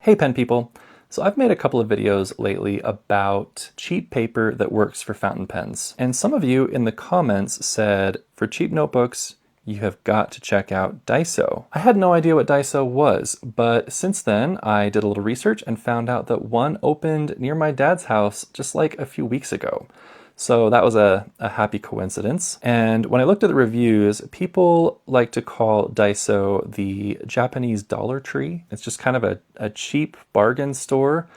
Hey pen people! So I've made a couple of videos lately about cheap paper that works for fountain pens. And some of you in the comments said, for cheap notebooks, you have got to check out Daiso. I had no idea what Daiso was, but since then I did a little research and found out that one opened near my dad's house just like a few weeks ago. So that was a happy coincidence. And when I looked at the reviews, people like to call Daiso the Japanese Dollar Tree. It's just kind of a cheap bargain store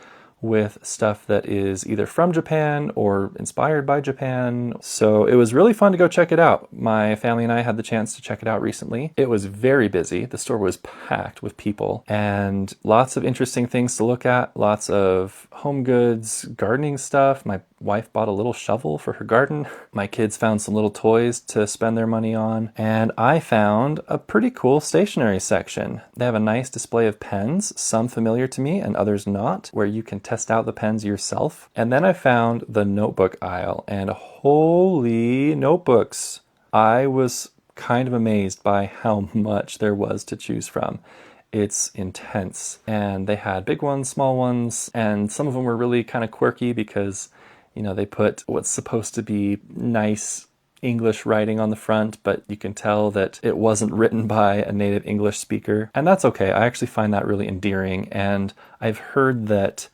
with stuff that is either from Japan or inspired by Japan. So it was really fun to go check it out. My family and I had the chance to check it out recently. It was very busy. The store was packed with people and lots of interesting things to look at, lots of home goods, gardening stuff. My wife bought a little shovel for her garden. My kids found some little toys to spend their money on. And I found a pretty cool stationery section. They have a nice display of pens, some familiar to me and others not, where you can test out the pens yourself. And then I found the notebook aisle, and holy notebooks. I was kind of amazed by how much there was to choose from. It's intense. And they had big ones, small ones, and some of them were really kind of quirky because they put what's supposed to be nice English writing on the front, but you can tell that it wasn't written by a native English speaker. And that's okay. I actually find that really endearing. And I've heard that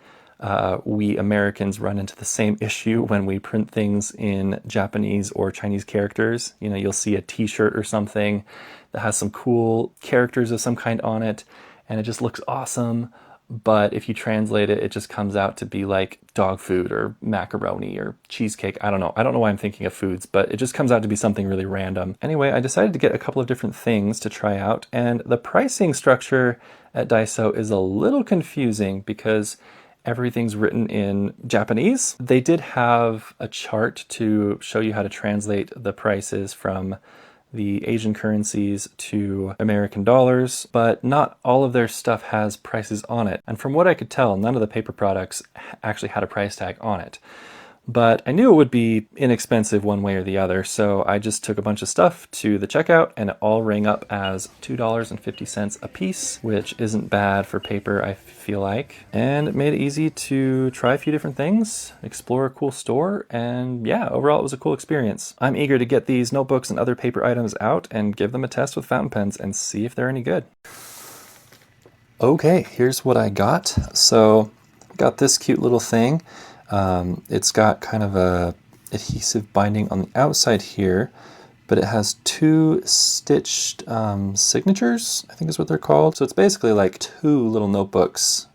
we Americans run into the same issue when we print things in Japanese or Chinese characters. You'll see a t-shirt or something that has some cool characters of some kind on it, and it just looks awesome. But if you translate it, it just comes out to be like dog food or macaroni or cheesecake. I don't know. I don't know why I'm thinking of foods, but it just comes out to be something really random. Anyway, I decided to get a couple of different things to try out, and the pricing structure at Daiso is a little confusing because everything's written in Japanese. They did have a chart to show you how to translate the prices from the Asian currencies to American dollars, but not all of their stuff has prices on it. And from what I could tell, none of the paper products actually had a price tag on it. But I knew it would be inexpensive one way or the other, so I just took a bunch of stuff to the checkout, and it all rang up as $2.50 a piece, which isn't bad for paper, I feel like. And it made it easy to try a few different things, explore a cool store, and yeah, overall it was a cool experience. I'm eager to get these notebooks and other paper items out and give them a test with fountain pens and see if they're any good. Okay, here's what I got. So I got this cute little thing. It's got kind of a adhesive binding on the outside here, but it has two stitched signatures, I think is what they're called. So it's basically like two little notebooks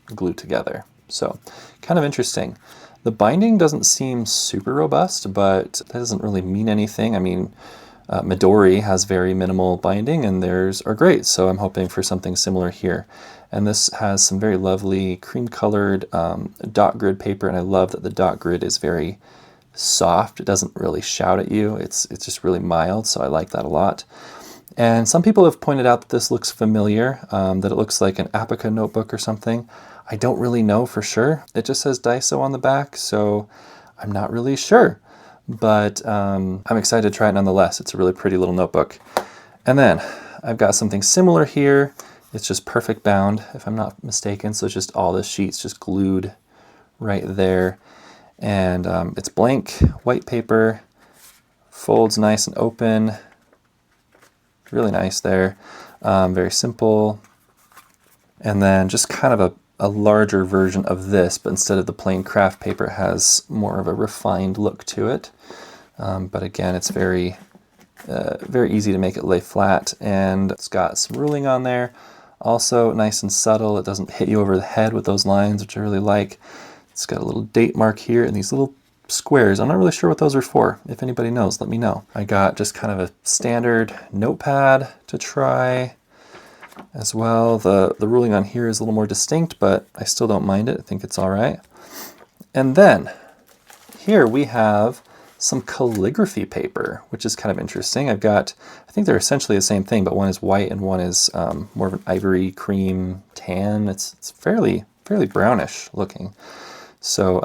glued together. So kind of interesting. The binding doesn't seem super robust, but that doesn't really mean anything. I mean, Midori has very minimal binding and theirs are great, so I'm hoping for something similar here. And this has some very lovely cream-colored dot grid paper, and I love that the dot grid is very soft. It doesn't really shout at you. It's just really mild, so I like that a lot. And some people have pointed out that this looks familiar, that it looks like an Apica notebook or something. I don't really know for sure. It just says Daiso on the back, so I'm not really sure. But I'm excited to try it nonetheless. It's a really pretty little notebook. And then I've got something similar here. It's just perfect bound, if I'm not mistaken. So it's just all the sheets just glued right there. And it's blank, white paper, folds nice and open. Really nice there. Very simple. And then just kind of a larger version of this, but instead of the plain craft paper, it has more of a refined look to it. But again, it's very easy to make it lay flat, and it's got some ruling on there. Also nice and subtle. It doesn't hit you over the head with those lines, which I really like. It's got a little date mark here and these little squares. I'm not really sure what those are for. If anybody knows, let me know. I got just kind of a standard notepad to try as well. The ruling on here is a little more distinct, but I still don't mind it. I think it's all right. And then here we have some calligraphy paper, which is kind of interesting. I think they're essentially the same thing, but one is white and one is more of an ivory cream tan. It's fairly brownish looking. So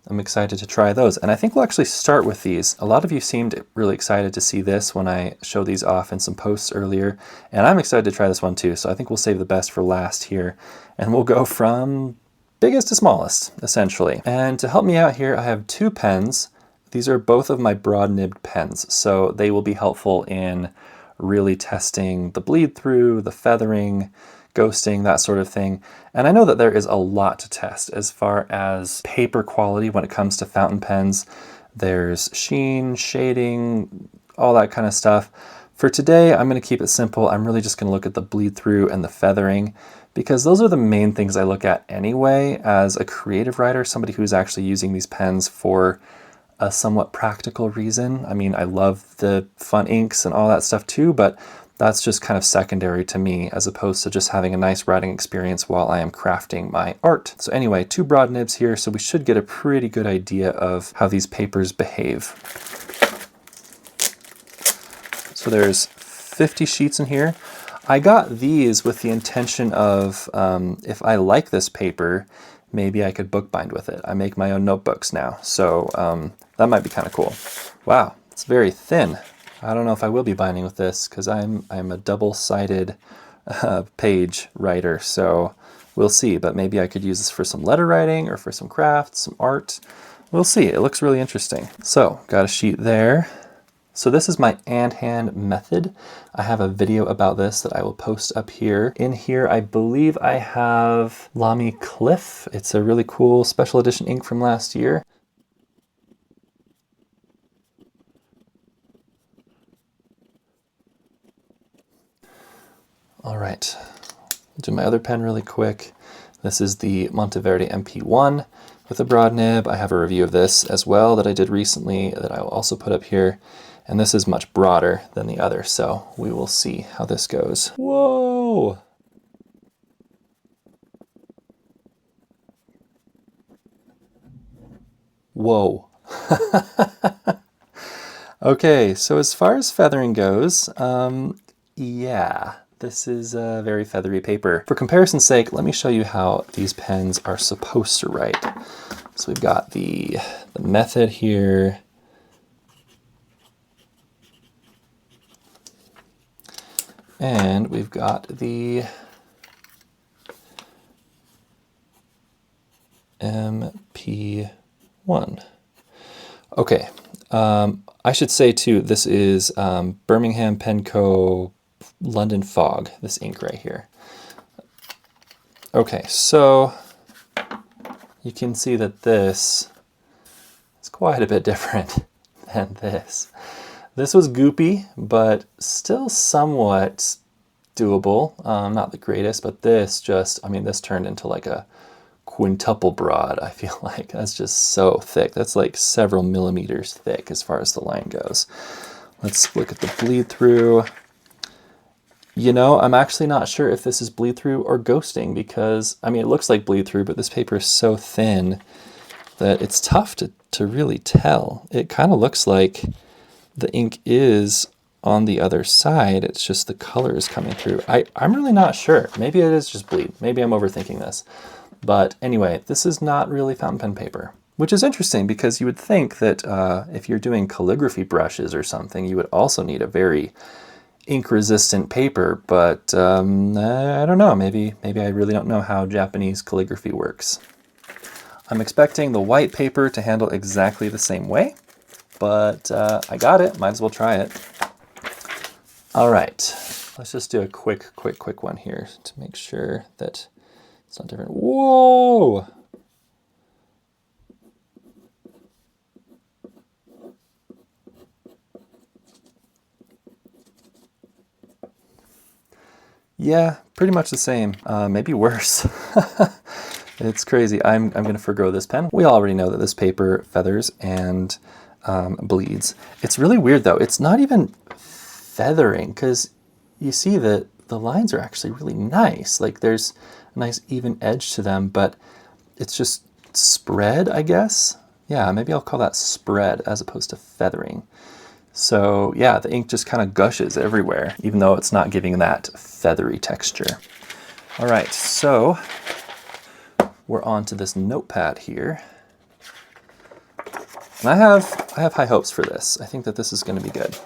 I'm excited to try those. And I think we'll actually start with these. A lot of you seemed really excited to see this when I showed these off in some posts earlier. And I'm excited to try this one too. So I think we'll save the best for last here. And we'll go from biggest to smallest, essentially. And to help me out here, I have two pens. These are both of my broad nibbed pens. So they will be helpful in really testing the bleed through, the feathering, ghosting, that sort of thing. And I know that there is a lot to test as far as paper quality when it comes to fountain pens. There's sheen, shading, all that kind of stuff. For today, I'm going to keep it simple. I'm really just going to look at the bleed through and the feathering, because those are the main things I look at anyway as a creative writer, somebody who's actually using these pens for a somewhat practical reason. I mean, I love the fun inks and all that stuff too, but that's just kind of secondary to me as opposed to just having a nice writing experience while I am crafting my art. So anyway, two broad nibs here, so we should get a pretty good idea of how these papers behave. So there's 50 sheets in here. I got these with the intention of, if I like this paper, maybe I could bookbind with it. I make my own notebooks now, so that might be kind of cool. Wow, it's very thin. I don't know if I will be binding with this because I'm a double-sided page writer, so we'll see. But maybe I could use this for some letter writing or for some crafts, some art. We'll see. It looks really interesting. So got a sheet there. So this is my and-hand method. I have a video about this that I will post up here. In here, I believe I have Lamy Cliff. It's a really cool special edition ink from last year. All right, I'll do my other pen really quick. This is the Monteverde MP1 with a broad nib. I have a review of this as well that I did recently that I will also put up here. And this is much broader than the other, so we will see how this goes. Whoa! Whoa. Okay, so as far as feathering goes, yeah, this is a very feathery paper. For comparison's sake, let me show you how these pens are supposed to write. So we've got the method here. And we've got the MP1. Okay, I should say too, this is Birmingham Pen Co. London Fog, this ink right here. Okay, so you can see that this is quite a bit different than this. This was goopy, but still somewhat doable. Not the greatest, but this just, I mean, this turned into like a quintuple broad, I feel like. That's just so thick. That's like several millimeters thick as far as the line goes. Let's look at the bleed through. You know, I'm actually not sure if this is bleed through or ghosting because, I mean, it looks like bleed through, but this paper is so thin that it's tough to really tell. It kind of looks like the ink is on the other side. It's just the color is coming through. I'm really not sure. Maybe it is just bleed. Maybe I'm overthinking this. But anyway, this is not really fountain pen paper, which is interesting because you would think that if you're doing calligraphy brushes or something, you would also need a very ink-resistant paper. But I don't know. Maybe I really don't know how Japanese calligraphy works. I'm expecting the white paper to handle exactly the same way. But I got it, might as well try it. All right, let's just do a quick one here to make sure that it's not different. Whoa! Yeah, pretty much the same, maybe worse. It's crazy. I'm gonna forgo this pen. We already know that this paper feathers and bleeds. It's really weird though. It's not even feathering because you see that the lines are actually really nice. Like there's a nice even edge to them, but it's just spread, I guess. Yeah, maybe I'll call that spread as opposed to feathering. So yeah, the ink just kind of gushes everywhere, even though it's not giving that feathery texture. All right, so we're on to this Notepad here. And I have high hopes for this. I think that this is going to be good.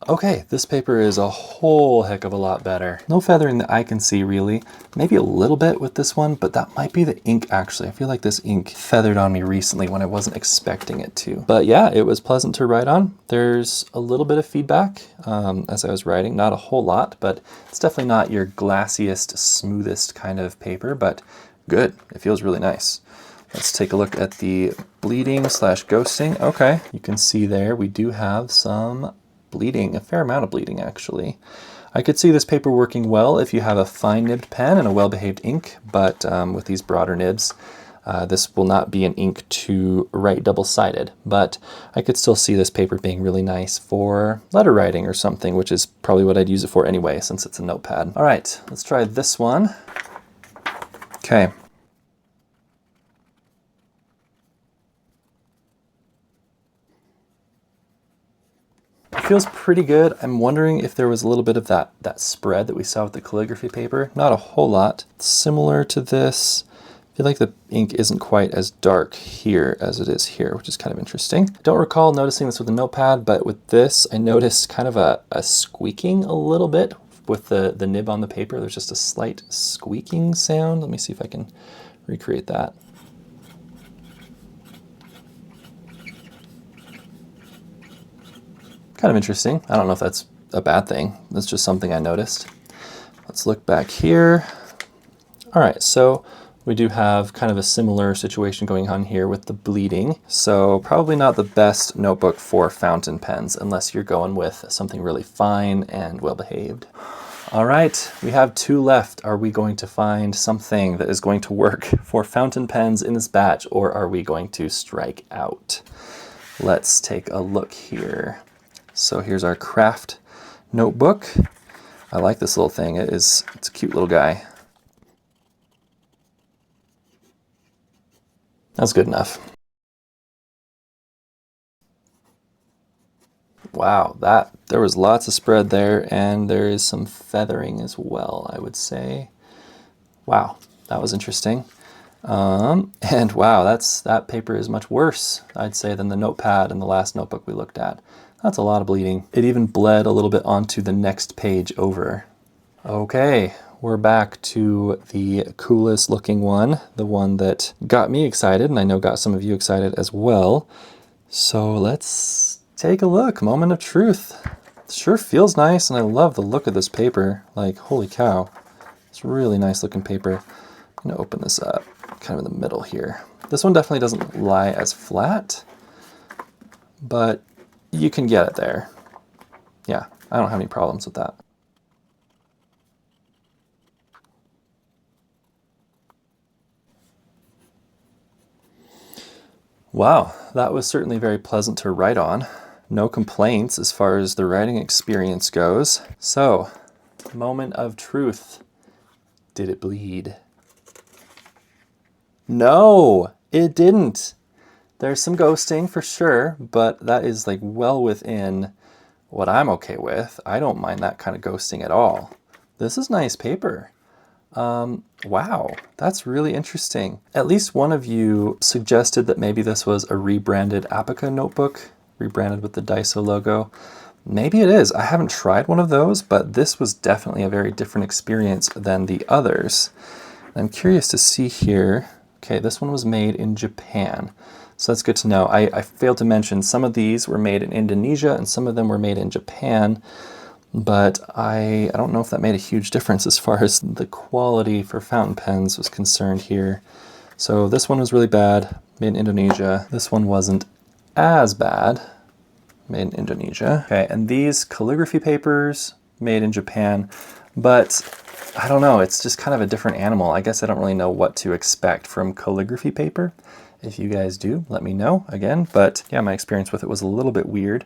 Okay, this paper is a whole heck of a lot better. No feathering that I can see really. Maybe a little bit with this one, but that might be the ink actually. I feel like this ink feathered on me recently when I wasn't expecting it to. But yeah, it was pleasant to write on. There's a little bit of feedback as I was writing, not a whole lot, but it's definitely not your glassiest, smoothest kind of paper, but good. It feels really nice. Let's take a look at the bleeding / ghosting. Okay, you can see there we do have some bleeding, a fair amount of bleeding actually. I could see this paper working well if you have a fine nibbed pen and a well-behaved ink, but with these broader nibs, this will not be an ink to write double-sided, but I could still see this paper being really nice for letter writing or something, which is probably what I'd use it for anyway, since it's a notepad. All right, let's try this one. Okay. It feels pretty good. I'm wondering if there was a little bit of that spread that we saw with the calligraphy paper. Not a whole lot. Similar to this. I feel like the ink isn't quite as dark here as it is here, which is kind of interesting. I don't recall noticing this with the notepad, but with this, I noticed kind of a squeaking a little bit with the nib on the paper. There's just a slight squeaking sound. Let me see if I can recreate that. Kind of interesting. I don't know if that's a bad thing. That's just something I noticed. Let's look back here. All right, so we do have kind of a similar situation going on here with the bleeding. So probably not the best notebook for fountain pens unless you're going with something really fine and well-behaved. All right, we have 2 left. Are we going to find something that is going to work for fountain pens in this batch, or are we going to strike out? Let's take a look here. So here's our craft notebook. I like this little thing. It's a cute little guy. That's good enough. Wow, there was lots of spread there, and there is some feathering as well, I would say. Wow, that was interesting. And wow, that paper is much worse, I'd say, than the notepad in the last notebook we looked at. That's a lot of bleeding. It even bled a little bit onto the next page over. Okay, we're back to the coolest looking one, the one that got me excited, and I know got some of you excited as well. So let's take a look. Moment of truth. It sure feels nice, and I love the look of this paper. Like, holy cow. It's really nice looking paper. I'm gonna open this up, kind of in the middle here. This one definitely doesn't lie as flat, but you can get it there. Yeah, I don't have any problems with that. Wow, that was certainly very pleasant to write on. No complaints as far as the writing experience goes. So, moment of truth. Did it bleed? No, it didn't. There's some ghosting for sure, but that is like well within what I'm okay with. I don't mind that kind of ghosting at all. This is nice paper. Wow, that's really interesting. At least one of you suggested that maybe this was a rebranded Apica notebook, rebranded with the Daiso logo. Maybe it is. I haven't tried one of those, but this was definitely a very different experience than the others. I'm curious to see here. Okay, this one was made in Japan. So that's good to know. I failed to mention some of these were made in Indonesia and some of them were made in Japan, but I don't know if that made a huge difference as far as the quality for fountain pens was concerned here. So this one was really bad, made in Indonesia. This one wasn't as bad, made in Indonesia. Okay, and these calligraphy papers, made in Japan, but I don't know, it's just kind of a different animal. I guess I don't really know what to expect from calligraphy paper. If you guys do, let me know again. But yeah, my experience with it was a little bit weird.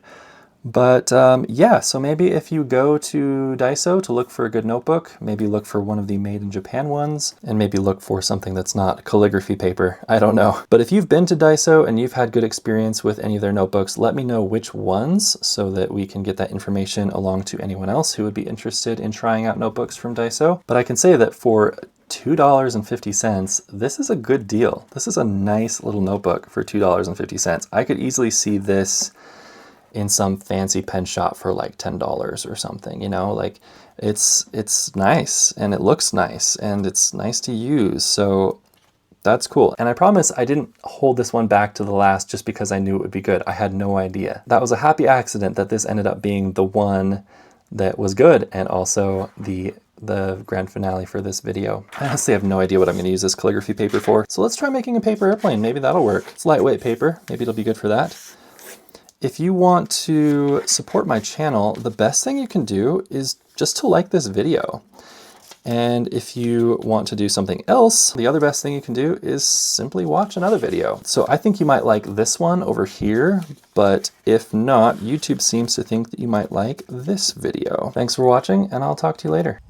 But yeah, so maybe if you go to Daiso to look for a good notebook, maybe look for one of the made in Japan ones, and maybe look for something that's not calligraphy paper. I don't know. But if you've been to Daiso and you've had good experience with any of their notebooks, let me know which ones so that we can get that information along to anyone else who would be interested in trying out notebooks from Daiso. But I can say that for $2.50, this is a good deal. This is a nice little notebook for $2.50. I could easily see this in some fancy pen shop for like $10 or something, you know, like it's nice and it looks nice and it's nice to use. So that's cool. And I promise I didn't hold this one back to the last just because I knew it would be good. I had no idea. That was a happy accident that this ended up being the one that was good and also the grand finale for this video. I honestly have no idea what I'm going to use this calligraphy paper for. So let's try making a paper airplane. Maybe that'll work. It's lightweight paper. Maybe it'll be good for that. If you want to support my channel, the best thing you can do is just to like this video. And if you want to do something else, the other best thing you can do is simply watch another video. So I think you might like this one over here, but if not, YouTube seems to think that you might like this video. Thanks for watching, and I'll talk to you later.